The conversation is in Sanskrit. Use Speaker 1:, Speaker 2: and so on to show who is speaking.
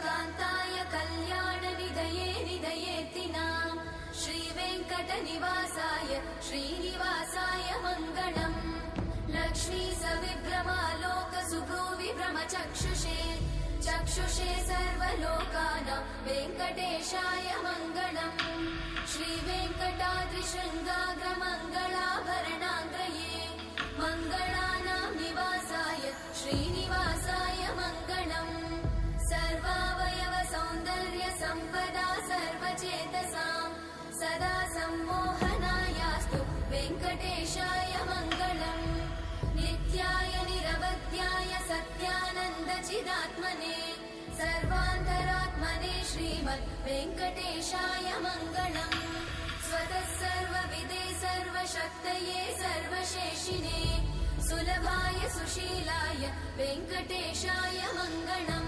Speaker 1: कान्ताय कल्याणनिधये निधयेऽर्तिनाम् श्रीवेङ्कटनिवासाय श्रीनिवासाय मङ्गलम् लक्ष्मी सविभ्रमालोकसुभ्रूविभ्रमचक्षुषे चक्षुषे सर्वलोकानां वेङ्कटेशाय मङ्गलम् श्रीवेङ्कटाद्रिशृङ्गाग्रमङ्गलाभरणाङ्गये मङ्गलानां निवासाय श्रीनिवासाय मङ्गलम् सर्वावयव सौन्दर्य सम्पदा सर्वचेतसां सदा सम्मोहनायास्तु वेङ्कटेशाय मङ्गलम् नित्याय निरवध्याय सत्यानन्दचिदात्मने सर्वान्तरात्मने श्रीमद् वेङ्कटेशाय मङ्गलम् स्वतः सर्वविदे सर्वशक्तये सर्वशेषिने सुलभाय सुशीलाय वेङ्कटेशाय मङ्गलम्।